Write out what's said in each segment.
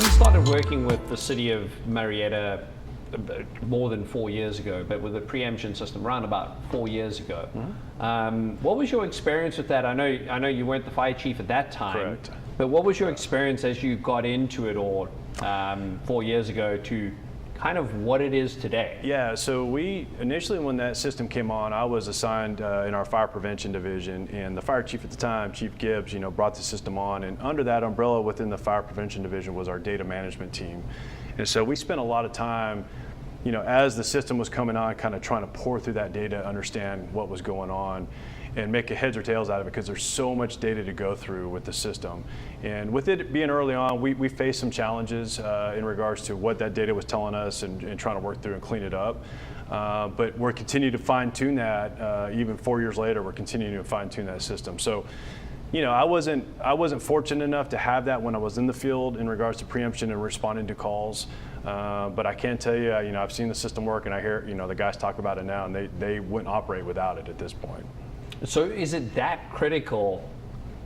we started working with the city of Marietta more than 4 years ago, but with the Preemption system around about 4 years ago. What was your experience with that? I know you weren't the fire chief at that time. Correct. But what was your experience as you got into it all 4 years ago to kind of what it is today? Yeah, so we initially, when that system came on, I was assigned in our fire prevention division, and the fire chief at the time, Chief Gibbs, brought the system on, and under that umbrella within the fire prevention division was our data management team. And so we spent a lot of time, as the system was coming on, kind of trying to pour through that data, understand what was going on, and make a heads or tails out of it, because there's so much data to go through with the system. And with it being early on, we faced some challenges in regards to what that data was telling us and trying to work through and clean it up. But we're continuing to fine tune that. Even 4 years later, we're continuing to fine tune that system. So, I wasn't fortunate enough to have that when I was in the field in regards to preemption and responding to calls. But I can tell you, I've seen the system work, and I hear, the guys talk about it now, and they wouldn't operate without it at this point. So is it that critical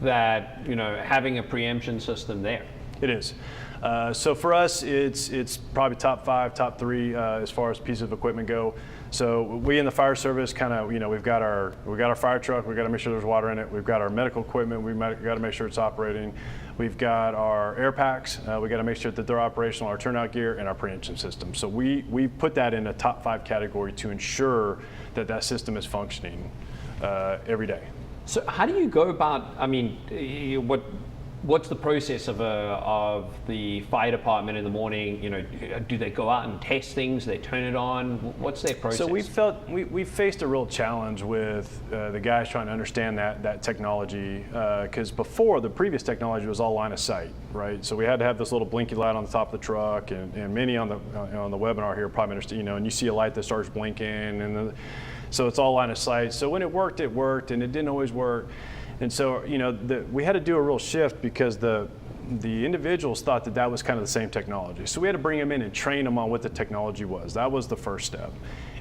that, having a preemption system there? It is. So for us, it's probably top 5, top 3 as far as pieces of equipment go. So we in the fire service kind of, we've got our fire truck. We've got to make sure there's water in it. We've got our medical equipment. We've got to make sure it's operating. We've got our air packs. We got to make sure that they're operational. Our turnout gear and our preemption system. So we put that in a top 5 category to ensure that that system is functioning every day. So how do you go about, what's the process of the fire department in the morning? Do they go out and test things? Do they turn it on? What's their process? So we faced a real challenge with the guys trying to understand that technology, because before, the previous technology was all line of sight, right? So we had to have this little blinky light on the top of the truck, and many on the webinar here probably understand, and you see a light that starts blinking, and so it's all line of sight. So when it worked, and it didn't always work. And so, we had to do a real shift because the individuals thought that was kind of the same technology. So we had to bring them in and train them on what the technology was. That was the first step.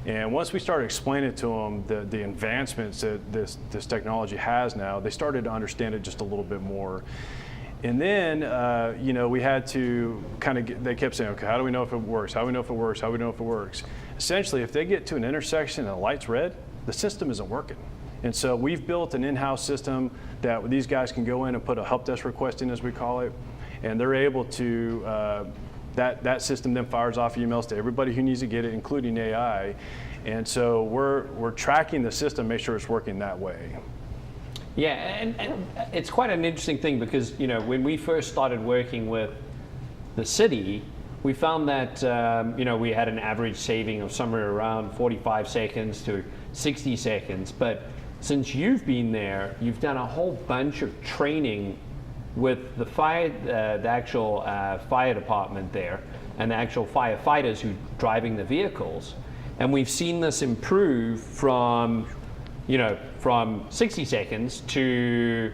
And once we started explaining to them the advancements that this technology has now, they started to understand it just a little bit more. And then, we had to they kept saying, okay, how do we know if it works? How do we know if it works? How do we know if it works? Essentially, if they get to an intersection and the light's red, the system isn't working. And so we've built an in-house system that these guys can go in and put a help desk request in, as we call it, and they're able to, that system then fires off emails to everybody who needs to get it, including AI. And so we're tracking the system, make sure it's working that way. Yeah, and it's quite an interesting thing because, when we first started working with the city, we found that, we had an average saving of somewhere around 45 seconds to 60 seconds. But since you've been there, you've done a whole bunch of training with the actual fire department there and the actual firefighters who are driving the vehicles. And we've seen this improve from 60 seconds to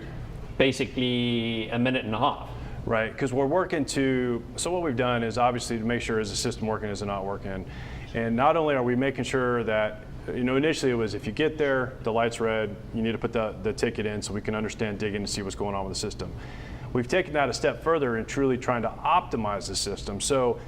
basically a minute and a half. Right, because we're working so what we've done is obviously to make sure is the system working, is it not working? And not only are we making sure that, initially it was if you get there, the light's red, you need to put the ticket in so we can understand, dig in and see what's going on with the system. We've taken that a step further and truly trying to optimize the system. So,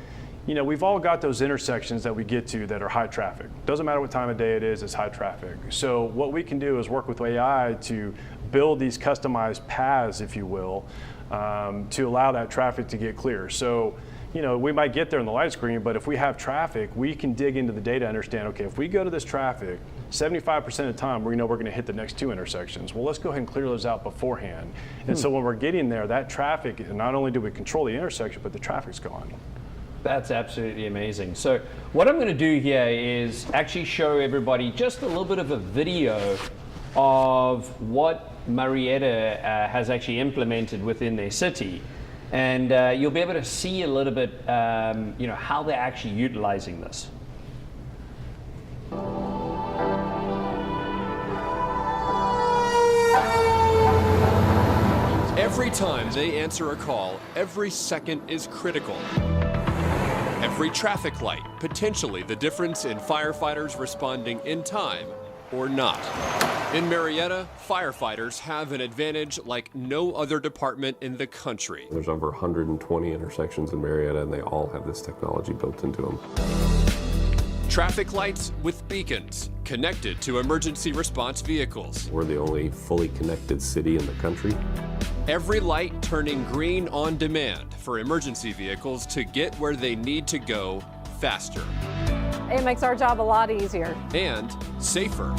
we've all got those intersections that we get to that are high traffic. Doesn't matter what time of day it is, it's high traffic. So what we can do is work with AI to build these customized paths, if you will, to allow that traffic to get clear. So, we might get there in the light screen, but if we have traffic, we can dig into the data, understand, okay, if we go to this traffic, 75% of the time, we know we're going to hit the next 2 intersections. Well, let's go ahead and clear those out beforehand. And so when we're getting there, that traffic, not only do we control the intersection, but the traffic's gone. That's absolutely amazing. So what I'm going to do here is actually show everybody just a little bit of a video of what Marietta has actually implemented within their city. And you'll be able to see a little bit, how they're actually utilizing this. Every time they answer a call, every second is critical. Every traffic light, potentially the difference in firefighters responding in time or not. In Marietta, firefighters have an advantage like no other department in the country. There's over 120 intersections in Marietta, and they all have this technology built into them. Traffic lights with beacons connected to emergency response vehicles. We're the only fully connected city in the country. Every light turning green on demand for emergency vehicles to get where they need to go faster. It makes our job a lot easier. And safer.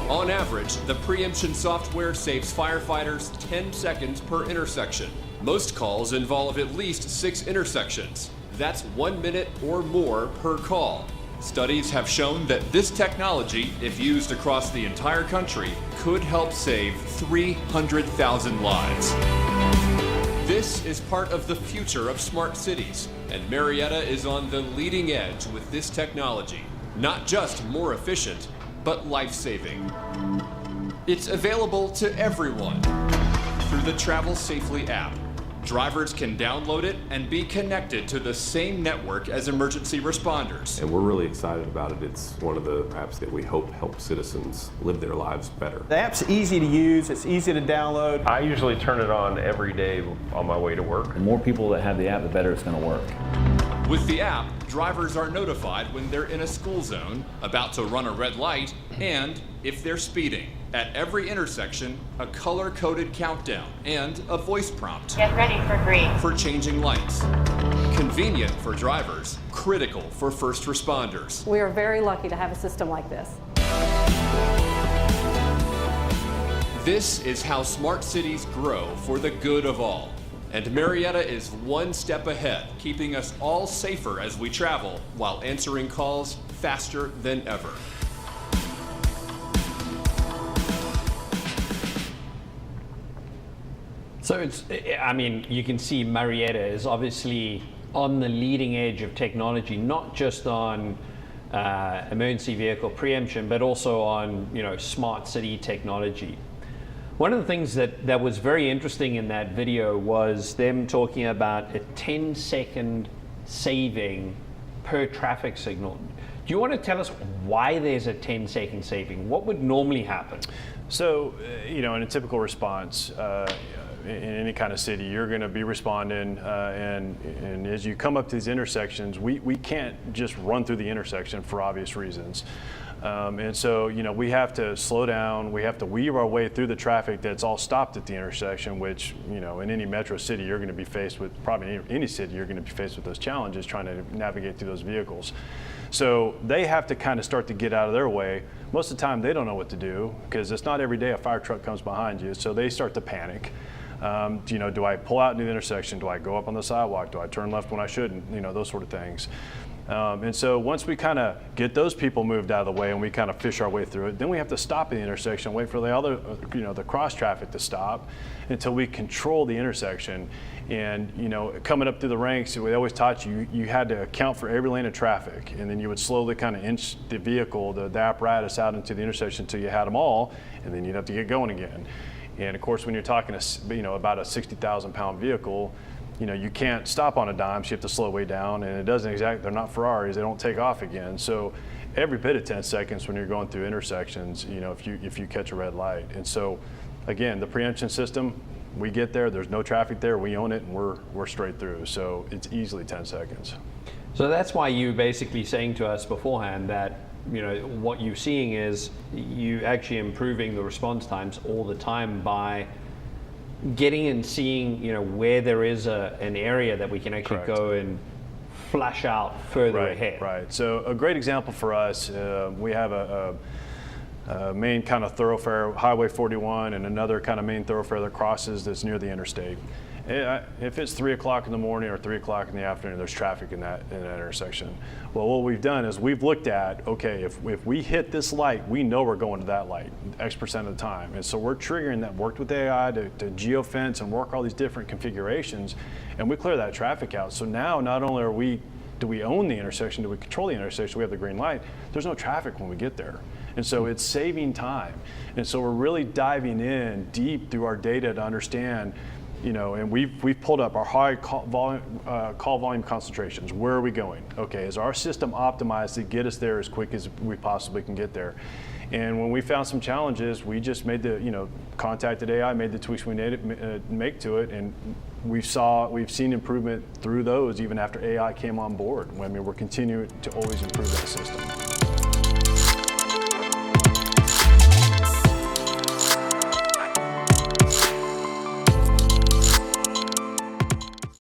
On average, the Preemption software saves firefighters 10 seconds per intersection. Most calls involve at least 6 intersections. That's 1 minute or more per call. Studies have shown that this technology, if used across the entire country, could help save 300,000 lives. This is part of the future of smart cities, and Marietta is on the leading edge with this technology. Not just more efficient, but life-saving. It's available to everyone through the Travel Safely app. Drivers can download it and be connected to the same network as emergency responders. And we're really excited about it. It's one of the apps that we hope help citizens live their lives better. The app's easy to use, it's easy to download. I usually turn it on every day on my way to work. The more people that have the app, the better it's going to work. With the app, drivers are notified when they're in a school zone, about to run a red light, and if they're speeding. At every intersection, a color-coded countdown and a voice prompt. Get ready for green. For changing lights. Convenient for drivers, critical for first responders. We are very lucky to have a system like this. This is how smart cities grow for the good of all. And Marietta is one step ahead, keeping us all safer as we travel while answering calls faster than ever. So I mean, you can see Marietta is obviously on the leading edge of technology, not just on emergency vehicle preemption, but also on, smart city technology. One of the things that was very interesting in that video was them talking about a 10-second saving per traffic signal. Do you want to tell us why there's a 10-second saving? What would normally happen? So, in a typical response, in any kind of city, you're going to be responding, and as you come up to these intersections, we can't just run through the intersection for obvious reasons. And so, we have to slow down, we have to weave our way through the traffic that's all stopped at the intersection, which, in any metro city, you're going to be faced with, probably any city, you're going to be faced with those challenges trying to navigate through those vehicles. So they have to kind of start to get out of their way. Most of the time, they don't know what to do, because it's not every day a fire truck comes behind you, so they start to panic. Do I pull out into the intersection? Do I go up on the sidewalk? Do I turn left when I shouldn't? Those sort of things. And so once we kind of get those people moved out of the way and we kind of fish our way through it, then we have to stop at the intersection, wait for the other, the cross traffic to stop until we control the intersection. And, coming up through the ranks, we always taught you had to account for every lane of traffic, and then you would slowly kind of inch the vehicle, the apparatus out into the intersection until you had them all, and then you'd have to get going again. And of course, when you're talking, about a 60,000 pound vehicle, you can't stop on a dime, so you have to slow way down, and it doesn't exactly, they're not Ferraris, they don't take off again. So every bit of 10 seconds when you're going through intersections, if you catch a red light. And so again, the preemption system, we get there, there's no traffic there, we own it, and we're straight through. So it's easily 10 seconds. So that's why you basically saying to us beforehand that, what you're seeing is you actually improving the response times all the time by getting and seeing, where there is an area that we can actually Correct. go and flush out further ahead. Right. So a great example for us, we have a main kind of thoroughfare, Highway 41, and another kind of main thoroughfare that crosses that's near the interstate. If it's 3 o'clock in the morning or 3 o'clock in the afternoon, there's traffic in that intersection. Well, what we've done is we've looked at, okay, if we hit this light, we know we're going to that light X% of the time. And so we're triggering that, worked with AI to geofence and work all these different configurations, and we clear that traffic out. So now not only do we own the intersection, do we control the intersection, we have the green light, there's no traffic when we get there. And so it's saving time. And so we're really diving in deep through our data to understand, And we've pulled up our high call volume concentrations. Where are we going? Okay, is our system optimized to get us there as quick as we possibly can get there? And when we found some challenges, we just made contacted AI, made the tweaks we needed make to it, and we've seen improvement through those even after AI came on board. I mean, we're continuing to always improve that system.